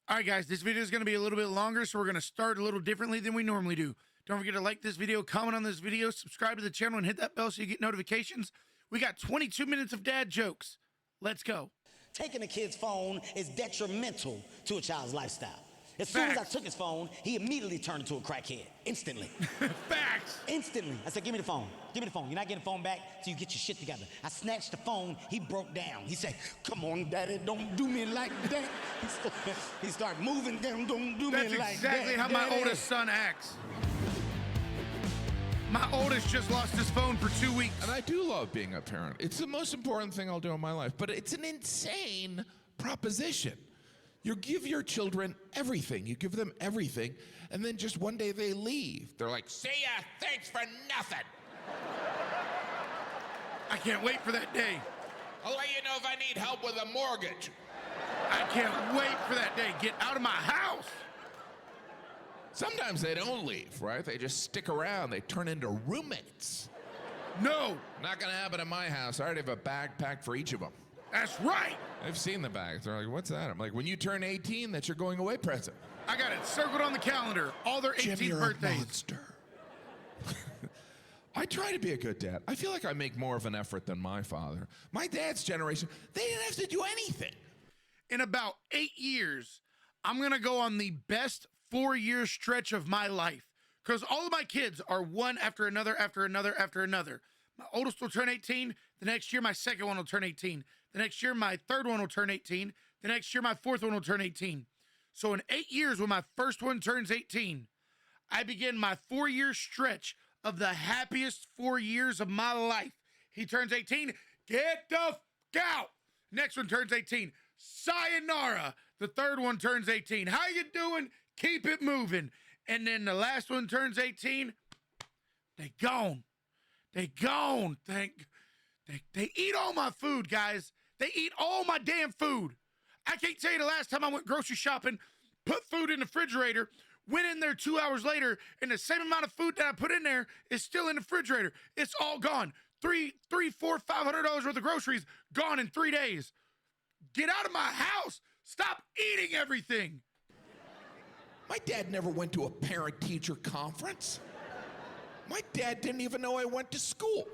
All right, guys, this video is going to be a little bit longer, so we're going to start a little differently than we normally do. Don't forget to like this video, comment on this video, subscribe to the channel, and hit that bell so you get notifications. We got 22 minutes of dad jokes. Let's go. Taking a kid's phone is detrimental to a child's lifestyle. As soon as I took his phone, he immediately turned into a crackhead. Instantly. Facts. Instantly. I said, give me the phone. Give me the phone. You're not getting the phone back till you get your shit together. I snatched the phone. He broke down. He said, come on, daddy, don't do me like that. He started moving down, don't do me like that. That's exactly how my oldest son acts. My oldest just lost his phone for 2 weeks. And I do love being a parent. It's the most important thing I'll do in my life, but it's an insane proposition. You give your children everything. You give them everything, and then just one day they leave. They're like, see ya, thanks for nothing. I can't wait for that day. I'll let you know if I need help with a mortgage. I can't wait for that day. Get out of my house. Sometimes they don't leave, right? They just stick around. They turn into roommates. No. Not gonna happen at my house. I already have a bag packed for each of them. That's right. I've seen the bags. They're like, what's that? I'm like, when you turn 18, that's your going away present. I got it circled on the calendar. All their 18th Jim, you're birthdays. A monster. I try to be a good dad. I feel like I make more of an effort than my father. My dad's generation, they didn't have to do anything. In about 8 years, I'm going to go on the best 4-year stretch of my life because all of my kids are one after another, after another, after another. My oldest will turn 18. The next year, my second one will turn 18. The next year, my third one will turn 18. The next year, my fourth one will turn 18. So in 8 years, when my first one turns 18, I begin my 4-year stretch of the happiest 4 years of my life. He turns 18. Get the f*** out. Next one turns 18. Sayonara. The third one turns 18. How you doing? Keep it moving. And then the last one turns 18. They gone. They gone. They eat all my food, guys. They eat all my damn food. I can't tell you the last time I went grocery shopping, put food in the refrigerator, went in there 2 hours later, and the same amount of food that I put in there is still in the refrigerator. It's all gone. $300, $400, $500 worth of groceries gone in 3 days. Get out of my house. Stop eating everything. My dad never went to a parent-teacher conference. My dad didn't even know I went to school.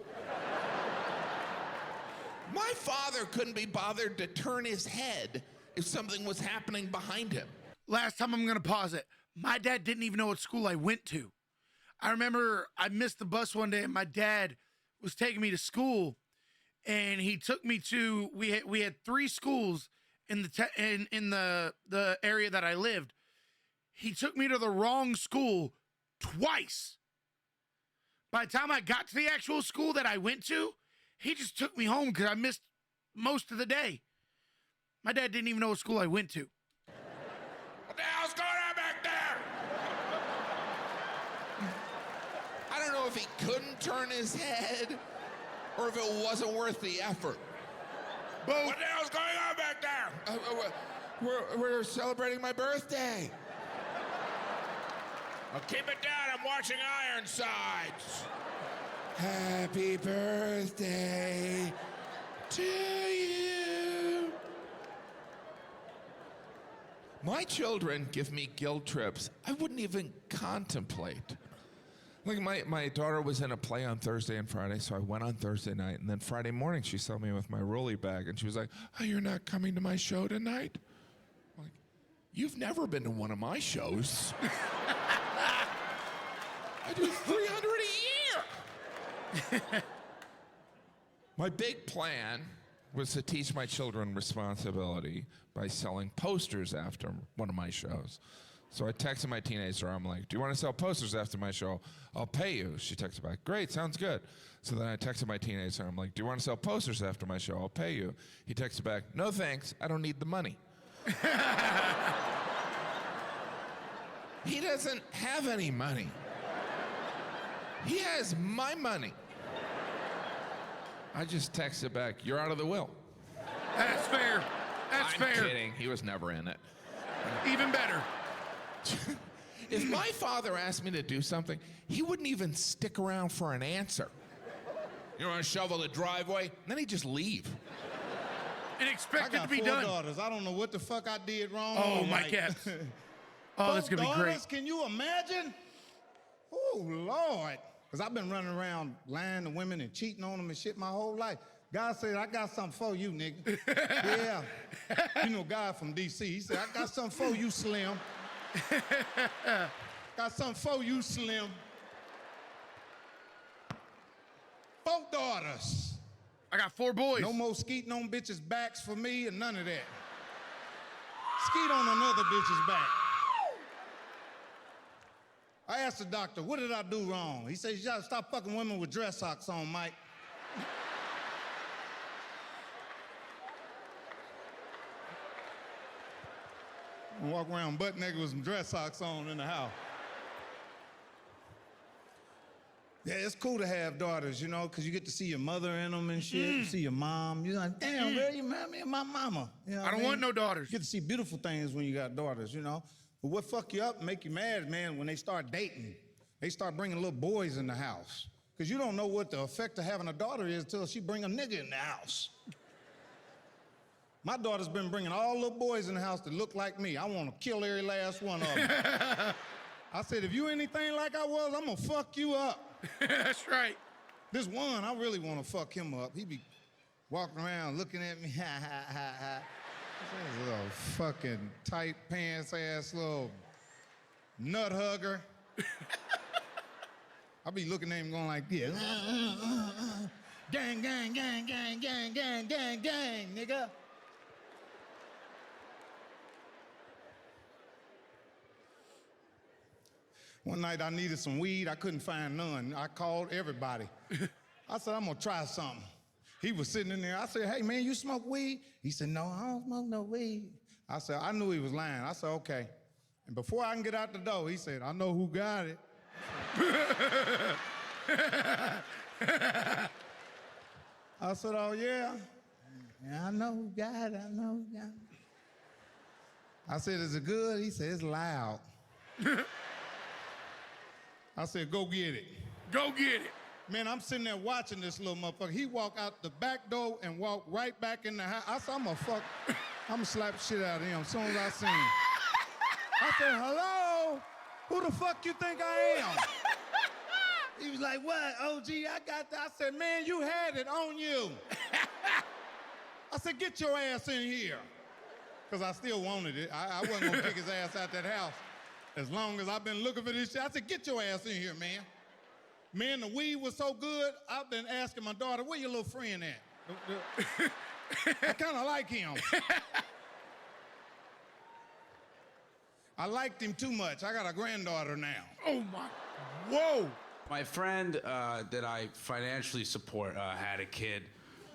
My father couldn't be bothered to turn his head if something was happening behind him. Last time I'm going to pause it. My dad didn't even know what school I went to. I remember I missed the bus one day and my dad was taking me to school and he took me to, we had 3 schools in the area that I lived. He took me to the wrong school twice. By the time I got to the actual school that I went to, he just took me home because I missed most of the day. My dad didn't even know what school I went to. What the hell's going on back there? I don't know if he couldn't turn his head or if it wasn't worth the effort. Both. What the hell's going on back there? We're celebrating my birthday. Well, keep it down. I'm watching Ironsides. Happy birthday to you. My children give me guilt trips I wouldn't even contemplate. Like my daughter was in a play on Thursday and Friday, so I went on Thursday night, and then Friday morning she saw me with my rolly bag, and she was like, oh, you're not coming to my show tonight? I'm like, you've never been to one of my shows. I do 300 a year. My big plan was to teach my children responsibility by selling posters after one of my shows. So I texted my teenager, I'm like, do you want to sell posters after my show? I'll pay you. She texted back, great, sounds good. So then I texted my teenager, I'm like, do you want to sell posters after my show? I'll pay you. He texted back, no thanks, I don't need the money. He doesn't have any money. He has my money. I just texted back, you're out of the will. That's fair. That's fair. I'm kidding, he was never in it. Even better. If my father asked me to do something, he wouldn't even stick around for an answer. You want to shovel the driveway? And then he'd just leave. and expect I it got to be 4 done. daughters. I don't know what the fuck I did wrong. Oh, or my right. cats. Oh, that's going to be great. Daughters, can you imagine? Oh, Lord. Because I've been running around lying to women and cheating on them and shit my whole life. God said, I got something for you, nigga. Yeah. You know God from D.C. He said, I got something for you, Slim. Got something for you, Slim. 4 daughters. I got 4 boys. No more skeeting on bitches' backs for me and none of that. Skeet on another bitch's back. I asked the doctor, what did I do wrong? He said, you gotta stop fucking women with dress socks on, Mike. I walk around butt naked with some dress socks on in the house. Yeah, it's cool to have daughters, you know, because you get to see your mother in them and shit. You see your mom. You're like, damn, girl, you remind me of my mama. You know I don't want no daughters. You get to see beautiful things when you got daughters, you know. But what fuck you up and make you mad, man, when they start dating. They start bringing little boys in the house. Because you don't know what the effect of having a daughter is until she bring a nigga in the house. My daughter's been bringing all little boys in the house that look like me. I want to kill every last one of them. I said, if you anything like I was, I'm going to fuck you up. That's right. This one, I really want to fuck him up. He be walking around looking at me, ha, ha, ha, ha. This little fucking tight pants ass little nut hugger. I be looking at him going like this. Gang, gang, gang, gang, gang, gang, gang, gang, nigga. One night I needed some weed. I couldn't find none. I called everybody. I said, I'm gonna try something. He was sitting in there. I said, hey man, you smoke weed? He said, no, I don't smoke no weed. I said, I knew he was lying. I said, okay. And before I can get out the door, he said, I know who got it. I said, oh yeah? Yeah, I know who got it, I know who got it. I said, is it good? He said, it's loud. I said, go get it. Go get it. Man, I'm sitting there watching this little motherfucker. He walk out the back door and walk right back in the house. I said, I'm gonna slap the shit out of him as soon as I see him. I said, hello? Who the fuck you think I am? He was like, what, OG, I got that. I said, man, you had it on you. I said, get your ass in here. Because I still wanted it. I wasn't gonna kick his ass out that house. As long as I've been looking for this shit, I said, get your ass in here, man. Man, the weed was so good, I've been asking my daughter, where your little friend at? I kind of like him. I liked him too much. I got a granddaughter now. Oh my, whoa. My friend that I financially support had a kid,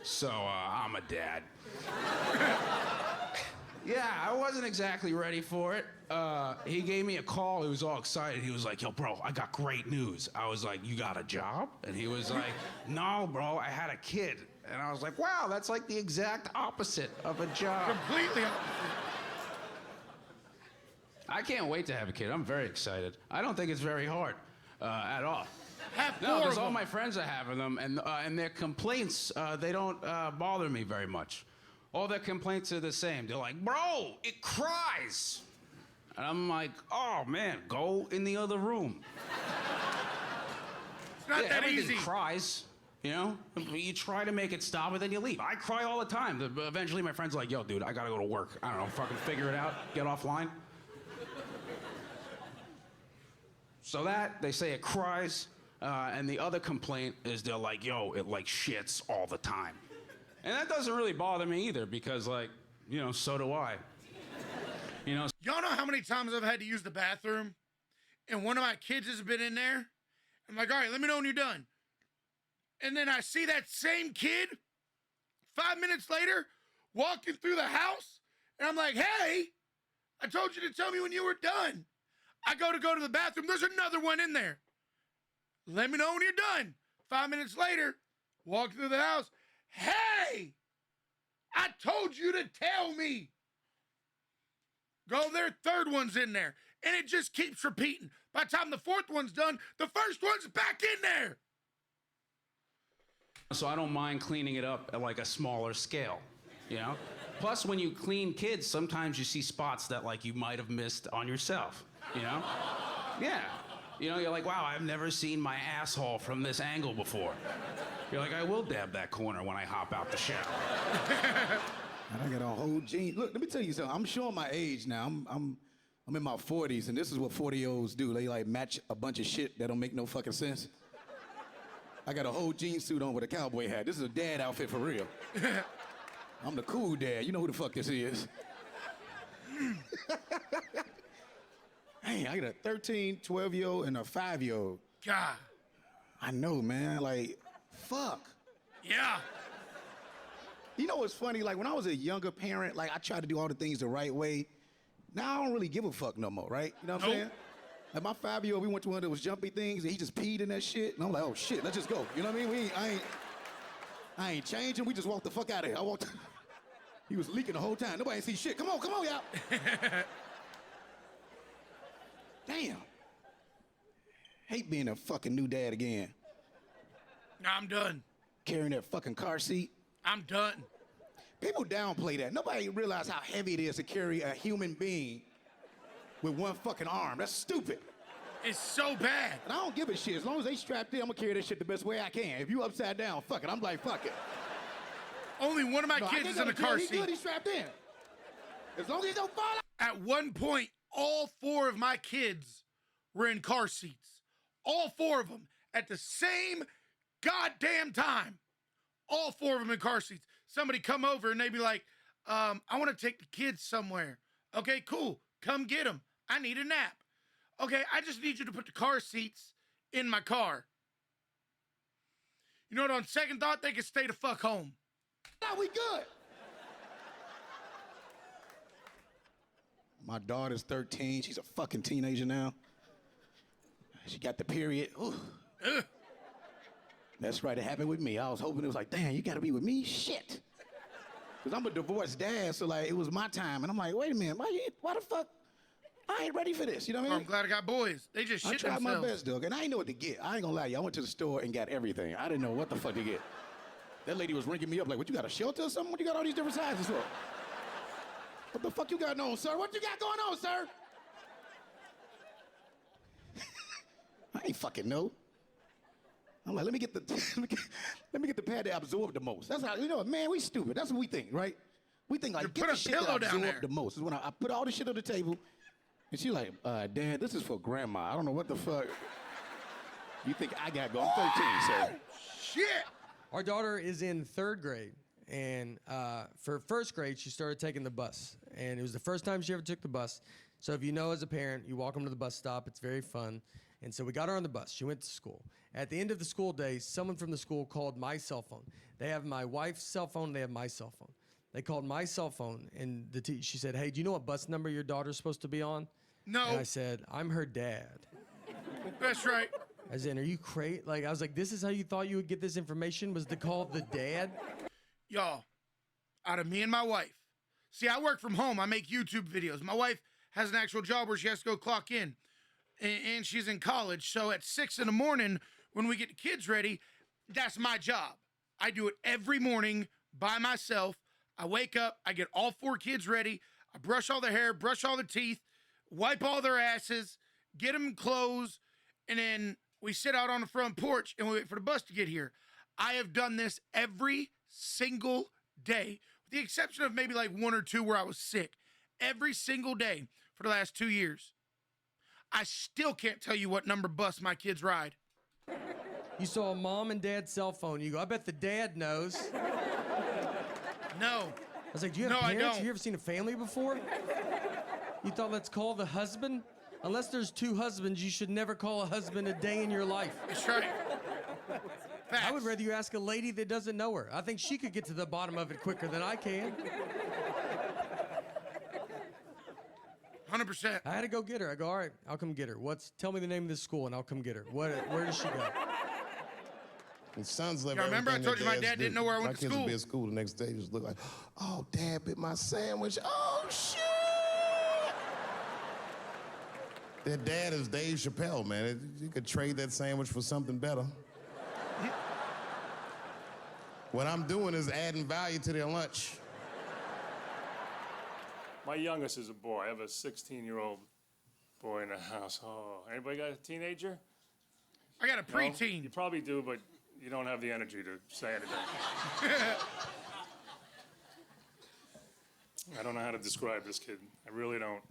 so I'm a dad. Yeah, I wasn't exactly ready for it. He gave me a call. He was all excited. He was like, yo, bro, I got great news. I was like, you got a job? And he was like, no, bro, I had a kid. And I was like, wow, that's like the exact opposite of a job. Completely opposite. I can't wait to have a kid. I'm very excited. I don't think it's very hard at all. Have No, 4 because of all them. my friends are having them, and their complaints, they don't bother me very much. All their complaints are the same. They're like, bro, it cries. And I'm like, oh, man, go in the other room. It's not that everything easy. cries, you know? You try to make it stop, and then you leave. I cry all the time. Eventually, my friend's like, yo, dude, I gotta go to work. I don't know, fucking figure it out, get offline. So that, they say it cries, and the other complaint is they're like, yo, it like shits all the time. And that doesn't really bother me either because, like, you know, so do I. You know? Y'all know how many times I've had to use the bathroom and one of my kids has been in there? I'm like, all right, let me know when you're done. And then I see that same kid 5 minutes later walking through the house and I'm like, hey, I told you to tell me when you were done. I go to the bathroom. There's another one in there. Let me know when you're done. 5 minutes later, walk through the house. Hey, I told you to tell me. Go there, 3rd one's in there. And it just keeps repeating. By the time the 4th one's done, the 1st one's back in there. So I don't mind cleaning it up at like a smaller scale. you know? Plus, when you clean kids, sometimes you see spots that like you might have missed on yourself, you know? Yeah. You know, you're like, wow, I've never seen my asshole from this angle before. You're like, I will dab that corner when I hop out the shower. And I got a whole gene. Look, let me tell you something. I'm showing my age now. I'm in my 40s, and this is what 40-year-olds do. They like match a bunch of shit that don't make no fucking sense. I got a whole jean suit on with a cowboy hat. This is a dad outfit for real. I'm the cool dad. You know who the fuck this is. Hey, I got a 13, 12-year-old, and a 5-year-old. God. I know, man. Like, fuck. Yeah. You know what's funny? Like, when I was a younger parent, like, I tried to do all the things the right way. Now I don't really give a fuck no more, right? You know what I'm saying? Like, my 5-year-old, we went to one of those jumpy things, and he just peed in that shit. And I'm like, oh, shit, let's just go. You know what I mean? I ain't changing. We just walked the fuck out of here. He was leaking the whole time. Nobody ain't see shit. Come on, y'all. Damn. Hate being a fucking new dad again. I'm done. Carrying that fucking car seat. I'm done. People downplay that. Nobody realize how heavy it is to carry a human being with one fucking arm. That's stupid. It's so bad. And I don't give a shit. As long as they strapped in, I'm gonna carry that shit the best way I can. If you upside down, fuck it. I'm like, fuck it. Only one of my kids is in a car seat. He's good, he's strapped in. As long as he don't fall out. At one point, all 4 of my kids were in car seats. All 4 of them at the same goddamn time. All 4 of them in car seats. Somebody come over and they be like, I want to take the kids somewhere. Okay, cool. Come get them. I need a nap. Okay, I just need you to put the car seats in my car. You know what? On second thought, they can stay the fuck home. Now we good. My daughter's 13. She's a fucking teenager now. She got the period. Ooh. That's right, it happened with me. I was hoping it was like, damn, you gotta be with me? Shit. Because I'm a divorced dad, so like, it was my time. And I'm like, wait a minute, why the fuck? I ain't ready for this, you know what I mean? I'm glad I got boys. They just shit I tried themselves. my best, dog, and I didn't know what to get. I ain't gonna lie, y'all. I went to the store and got everything. I didn't know what the fuck to get. That lady was ringing me up like, what, you got a shelter or something? What you got all these different sizes for? What the fuck you got on, sir? What you got going on, sir? I ain't fucking know. I'm like, let me get the pad that absorb the most. That's how, you know, man, we stupid. That's what we think, right? We think like, get put the a shit that pillow down absorb there. the most. Is when I put all the shit on the table, and she like, Dad, this is for grandma. I don't know what the fuck you think I got going. I'm 13, so. Shit. Our daughter is in 3rd grade, and for 1st grade, she started taking the bus. And it was the first time she ever took the bus. So if you know as a parent, you walk them to the bus stop. It's very fun. And so we got her on the bus. She went to school. At the end of the school day, someone from the school called my cell phone. They have my wife's cell phone. They have my cell phone. They called my cell phone, and she said, hey, do you know what bus number your daughter's supposed to be on? No. And I said, I'm her dad. That's right. As in, are you crazy? Like, I was like, this is how you thought you would get this information, was to call the dad? Y'all, out of me and my wife. See, I work from home. I make YouTube videos. My wife has an actual job where she has to go clock in. And she's in college. So at 6 in the morning, when we get the kids ready, that's my job. I do it every morning by myself. I wake up, I get all 4 kids ready. I brush all their hair, brush all their teeth, wipe all their asses, get them clothes, and then we sit out on the front porch and we wait for the bus to get here. I have done this every single day, with the exception of maybe like 1 or 2 where I was sick. Every single day for the last 2 years. I still can't tell you what number bus my kids ride. You saw a mom and dad's cell phone. You go, I bet the dad knows. No. I was like, do you have No, I parents? don't. Have you ever seen a family before? You thought, let's call the husband? Unless there's 2 husbands, you should never call a husband a day in your life. That's right. Facts. I would rather you ask a lady that doesn't know her. I think she could get to the bottom of it quicker than I can. 100%. I had to go get her. I go, all right, I'll come get her. Tell me the name of this school and I'll come get her. Where does she go? And sons love Yeah, remember I everything told you their my dads dad didn't do. know where I went My to kids school. would be at school the next day, just look like, oh, Dad bit my sandwich. Oh, shit. Their dad is Dave Chappelle, man. You could trade that sandwich for something better. What I'm doing is adding value to their lunch. My youngest is a boy. I have a 16-year-old boy in the house. Oh, anybody got a teenager? I got a No? preteen. You probably do, but you don't have the energy to say anything. I don't know how to describe this kid. I really don't.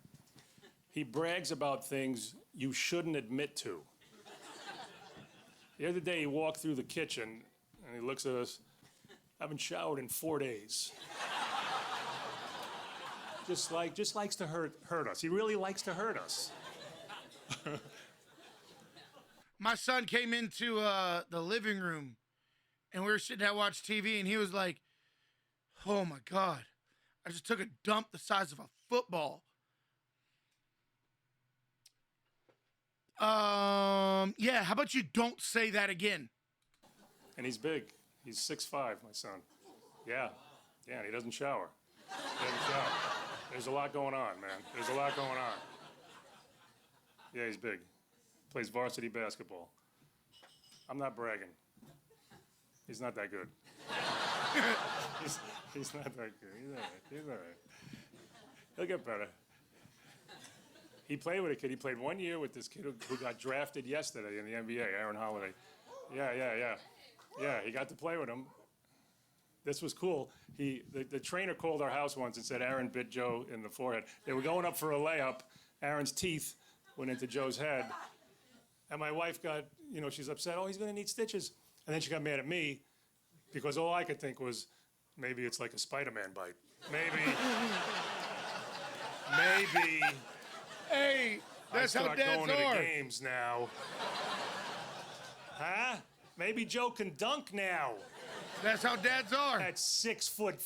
He brags about things you shouldn't admit to. The other day, he walked through the kitchen, and he looks at us. I haven't showered in 4 days. Just likes to hurt us. He really likes to hurt us. My son came into the living room, and we were sitting there watching TV, and he was like, "Oh my God, I just took a dump the size of a football." Yeah, how about you don't say that again? And he's big. He's 6'5", my son. Yeah, and he doesn't shower. He doesn't shower. There's a lot going on, man. There's a lot going on. Yeah, he's big. Plays varsity basketball. I'm not bragging. He's not that good. he's not that good. He's all right. He's all right. He'll get better. He played with a kid. He played 1 year with this kid who got drafted yesterday in the NBA, Aaron Holiday. Yeah, he got to play with him. This was cool. The trainer called our house once and said Aaron bit Joe in the forehead. They were going up for a layup. Aaron's teeth went into Joe's head. And my wife got, she's upset. Oh, he's going to need stitches. And then she got mad at me because all I could think was, maybe it's like a Spider-Man bite. Maybe. Hey, that's how dads going to are. the games now. Huh? Maybe Joe can dunk now. That's how dads are. At 6'5".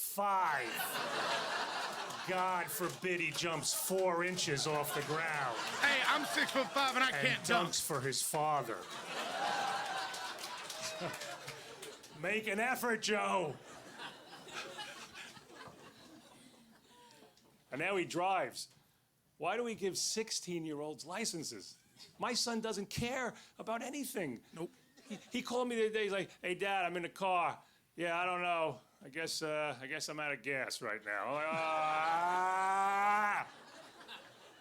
God forbid he jumps 4 inches off the ground. Hey, I'm 6'5" and I can't dunks dunk. for his father. Make an effort, Joe. And now he drives. Why do we give 16-year-olds licenses? My son doesn't care about anything. Nope. He called me the other day. He's like, "Hey, Dad, I'm in the car. Yeah, I don't know. I guess I'm out of gas right now." I'm like, ah.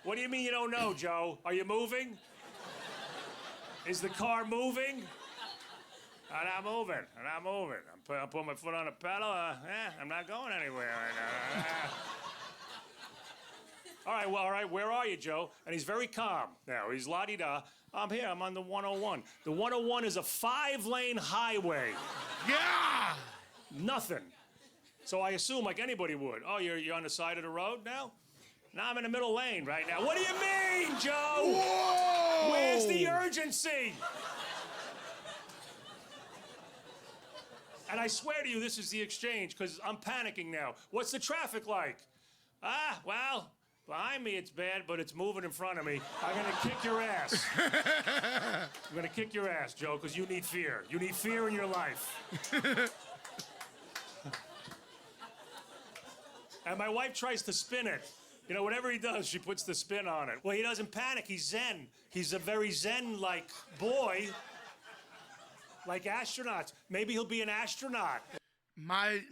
What do you mean you don't know, Joe? Are you moving? Is the car moving? I'm not moving. I'm putting my foot on the pedal. I'm not going anywhere right now. All right, where are you, Joe? And he's very calm now. He's la-di-da. I'm here, I'm on the 101. The 101 is a 5-lane highway. Yeah! Nothing. So I assume, like anybody would, oh, you're on the side of the road now? No, I'm in the middle lane right now. What do you mean, Joe? Whoa! Where's the urgency? And I swear to you, this is the exchange, because I'm panicking now. What's the traffic like? Well, behind me it's bad, but it's moving in front of me. I'm gonna kick your ass. I'm gonna kick your ass, Joe, because you need fear. You need fear in your life. And my wife tries to spin it. Whatever he does, she puts the spin on it. Well, he doesn't panic, he's zen. He's a very zen-like boy. Like astronauts. Maybe he'll be an astronaut. My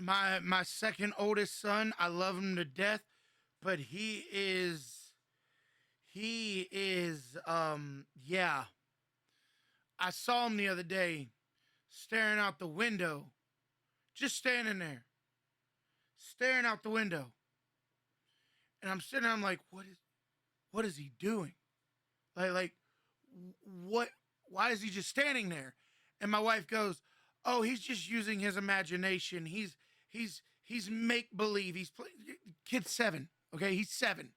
second oldest son, I love him to death, but he is, yeah. I saw him the other day staring out the window, just standing there, staring out the window. And I'm sitting there, I'm like, what is he doing? Like, why is he just standing there? And my wife goes, "Oh, he's just using his imagination. He's make-believe. He's playing." Kid's 7, okay? He's 7.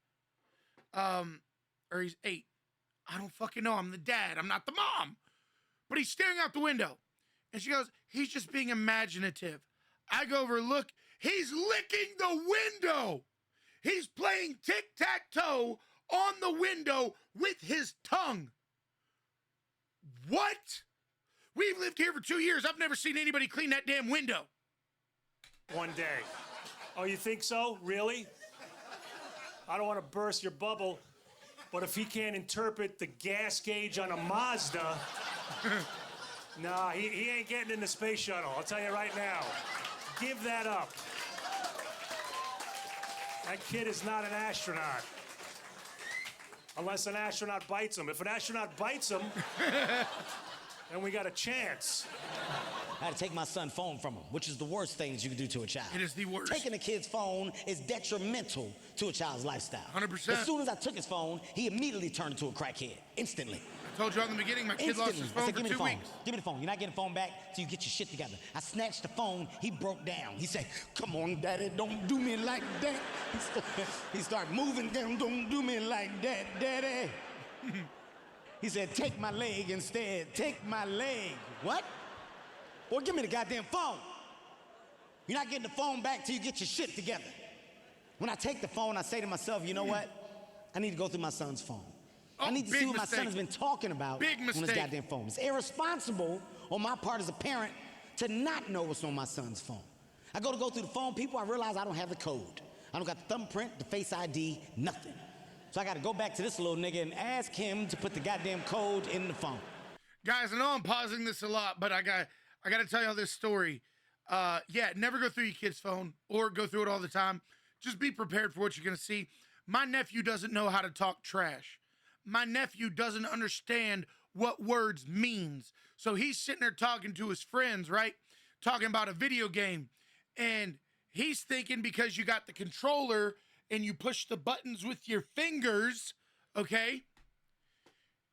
Or he's 8. I don't fucking know. I'm the dad. I'm not the mom. But he's staring out the window. And she goes, "He's just being imaginative." I go over, look, he's licking the window. He's playing tic-tac-toe on the window with his tongue. What? We've lived here for 2 years. I've never seen anybody clean that damn window. One day. Oh, you think so? Really? I don't want to burst your bubble, but if he can't interpret the gas gauge on a Mazda, nah, he ain't getting in the space shuttle. I'll tell you right now. Give that up. That kid is not an astronaut. Unless an astronaut bites him. If an astronaut bites him, then we got a chance. I had to take my son's phone from him, which is the worst things you can do to a child. It is the worst. Taking a kid's phone is detrimental to a child's lifestyle. 100%. As soon as I took his phone, he immediately turned into a crackhead, instantly. I told you in the beginning, my kid lost his phone I said, for give me 2 the phone. weeks. Give me the phone. You're not getting the phone back till you get your shit together. I snatched the phone. He broke down. He said, come on, daddy, don't do me like that. He started moving down, don't do me like that, daddy. He said, take my leg instead. Take my leg. What? Boy, give me the goddamn phone. You're not getting the phone back till you get your shit together. When I take the phone, I say to myself, you know what? I need to go through my son's phone. I need to see what my son has been talking about on his goddamn phone. It's irresponsible on my part as a parent to not know what's on my son's phone. I go through the phone, people, I realize I don't have the code. I don't got the thumbprint, the face ID, nothing. So I got to go back to this little nigga and ask him to put the goddamn code in the phone. Guys, I know I'm pausing this a lot, but I got to tell y'all this story. Yeah, never go through your kid's phone or go through it all the time. Just be prepared for what you're going to see. My nephew doesn't know how to talk trash. My nephew doesn't understand what words means. So he's sitting there talking to his friends, right? Talking about a video game. And he's thinking because you got the controller and you push the buttons with your fingers, okay?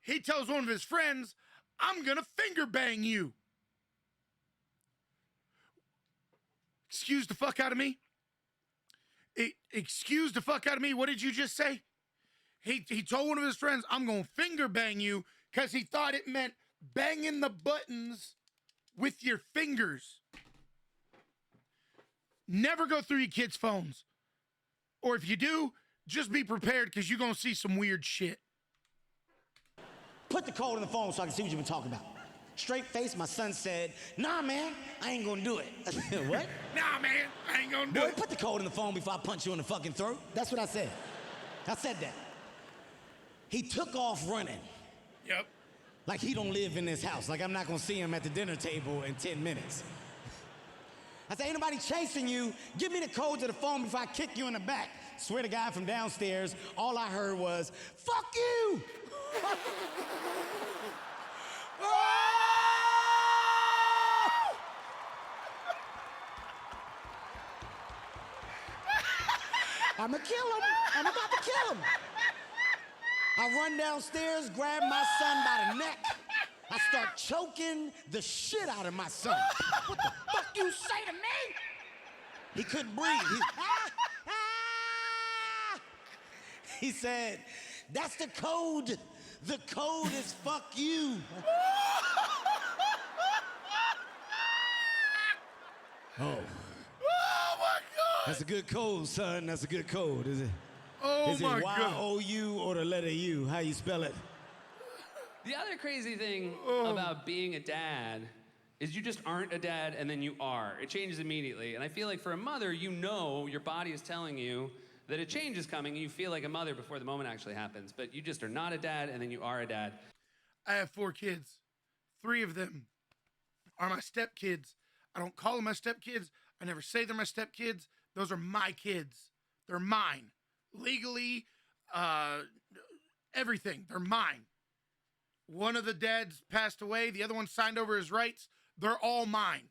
He tells one of his friends, I'm gonna finger bang you. Excuse the fuck out of me? Excuse the fuck out of me? What did you just say? He told one of his friends, I'm gonna finger bang you, because he thought it meant banging the buttons with your fingers. Never go through your kids' phones. Or if you do, just be prepared because you're going to see some weird shit. Put the code in the phone so I can see what you've been talking about. Straight face, my son said, nah, man, I ain't gonna do it. I said, what? Nah, man, I ain't gonna do Boy, it. put the code in the phone before I punch you in the fucking throat. That's what I said. I said that. He took off running. Yep. Like he don't live in this house. Like I'm not gonna see him at the dinner table in 10 minutes. I said, ain't nobody chasing you. Give me the code to the phone before I kick you in the back. Swear to God, from downstairs, all I heard was, fuck you! I'ma kill him. I'm about to kill him. I run downstairs, grab my son by the neck. I start choking the shit out of my son. What the fuck you say to me? He couldn't breathe. He said, that's the code. The code is fuck you. Oh. Oh, my God. That's a good code, son. That's a good code. Is it? Oh, Is it my God. Y-O-U or the letter U? How you spell it? The other crazy thing about being a dad is you just aren't a dad and then you are. It changes immediately. And I feel like for a mother, you know your body is telling you that a change is coming and you feel like a mother before the moment actually happens. But you just are not a dad and then you are a dad. I have 4 kids. 3 of them are my stepkids. I don't call them my stepkids. I never say they're my stepkids. Those are my kids. They're mine. Legally, everything. They're mine. One of the dads passed away. The other one signed over his rights. They're all mine.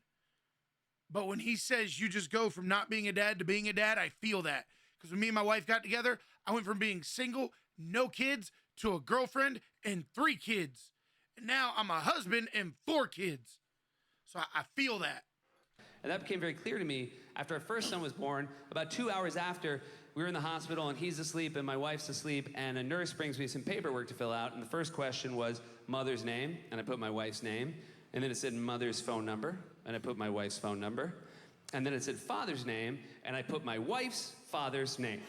But when he says you just go from not being a dad to being a dad, I feel that. Because when me and my wife got together, I went from being single, no kids, to a girlfriend and 3 kids. And now I'm a husband and 4 kids. So I feel that. And that became very clear to me after our first son was born. About 2 hours after, we were in the hospital and he's asleep and my wife's asleep and a nurse brings me some paperwork to fill out and the first question was mother's name and I put my wife's name and then it said mother's phone number and I put my wife's phone number and then it said father's name and I put my wife's father's name.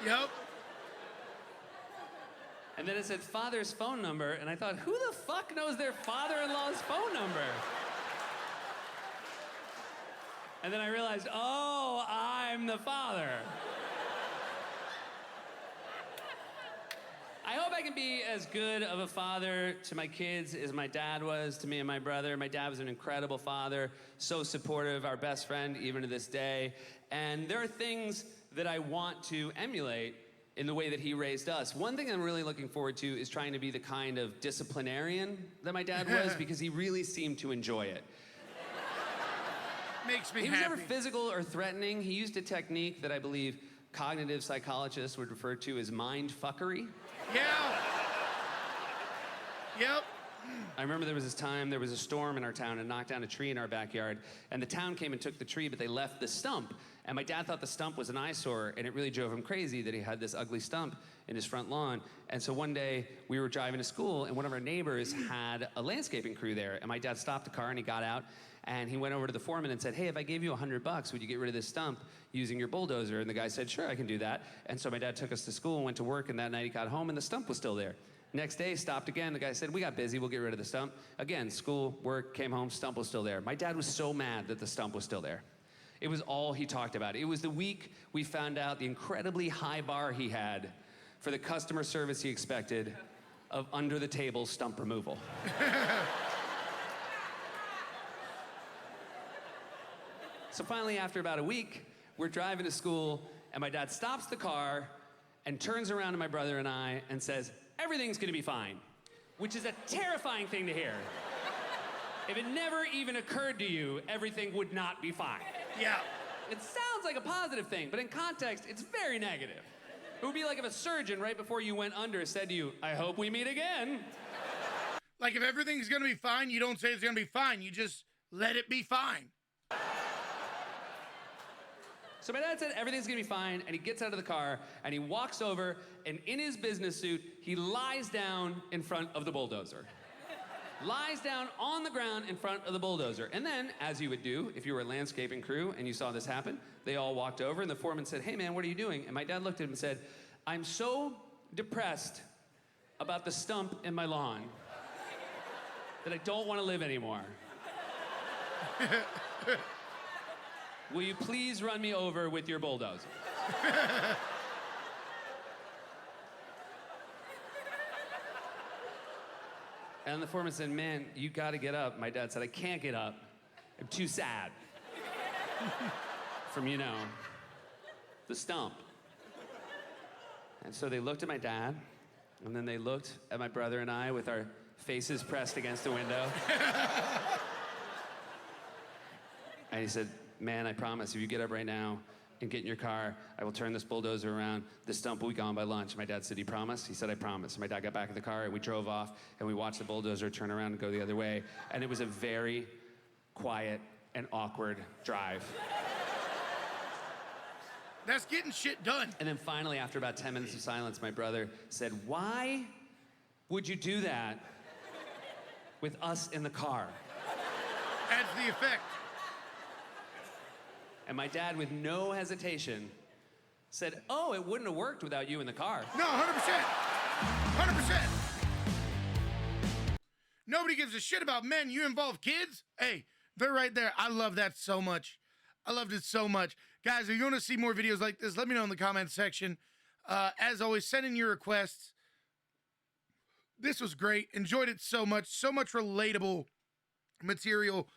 Yep. And then it said father's phone number, and I thought, who the fuck knows their father-in-law's phone number? And then I realized, oh, I'm the father. I hope I can be as good of a father to my kids as my dad was to me and my brother. My dad was an incredible father, so supportive, our best friend even to this day. And there are things that I want to emulate in the way that he raised us. One thing I'm really looking forward to is trying to be the kind of disciplinarian that my dad was, because he really seemed to enjoy it. Makes me He happy. was never physical or threatening. He used a technique that I believe cognitive psychologists would refer to as mind fuckery. Yeah. Yep. I remember there was this time, there was a storm in our town and knocked down a tree in our backyard, and the town came and took the tree, but they left the stump. And my dad thought the stump was an eyesore, and it really drove him crazy that he had this ugly stump in his front lawn. And so one day, we were driving to school, and one of our neighbors had a landscaping crew there, and my dad stopped the car, and he got out, and he went over to the foreman and said, hey, if I gave you $100, would you get rid of this stump using your bulldozer? And the guy said, sure, I can do that. And so my dad took us to school and went to work, and that night he got home, and the stump was still there. Next day, stopped again. The guy said, we got busy, we'll get rid of the stump. Again, school, work, came home, stump was still there. My dad was so mad that the stump was still there. It was all he talked about. It was the week we found out the incredibly high bar he had for the customer service he expected of under-the-table stump removal. So finally, after about a week, we're driving to school, and my dad stops the car and turns around to my brother and I and says, everything's gonna be fine, which is a terrifying thing to hear. If it never even occurred to you, everything would not be fine. Yeah. It sounds like a positive thing, but in context, it's very negative. It would be like if a surgeon, right before you went under, said to you, I hope we meet again. Like if everything's gonna be fine, you don't say it's gonna be fine. You just let it be fine. So my dad said everything's gonna be fine, and he gets out of the car, and he walks over, and in his business suit, he lies down in front of the bulldozer. Lies down on the ground in front of the bulldozer. And then, as you would do if you were a landscaping crew and you saw this happen, they all walked over, and the foreman said, hey man, what are you doing? And my dad looked at him and said, I'm so depressed about the stump in my lawn that I don't want to live anymore. Will you please run me over with your bulldozer? And the foreman said, man, you gotta get up. My dad said, I can't get up. I'm too sad. From, the stump. And so they looked at my dad, and then they looked at my brother and I with our faces pressed against the window. And he said, man, I promise, if you get up right now and get in your car, I will turn this bulldozer around. The stump will be gone by lunch. My dad said, you promise? He said, I promise. My dad got back in the car, and we drove off, and we watched the bulldozer turn around and go the other way. And it was a very quiet and awkward drive. That's getting shit done. And then finally, after about 10 minutes of silence, my brother said, why would you do that with us in the car? Adds the effect. And my dad, with no hesitation, said, oh, it wouldn't have worked without you in the car. No, 100%. 100%. Nobody gives a shit about men. You involve kids? Hey, they're right there. I love that so much. I loved it so much. Guys, if you want to see more videos like this, let me know in the comments section. As always, send in your requests. This was great. Enjoyed it so much. So much relatable material.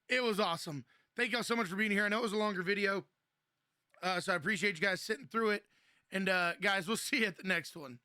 It was awesome. Thank y'all so much for being here. I know it was a longer video, so I appreciate you guys sitting through it. And guys, we'll see you at the next one.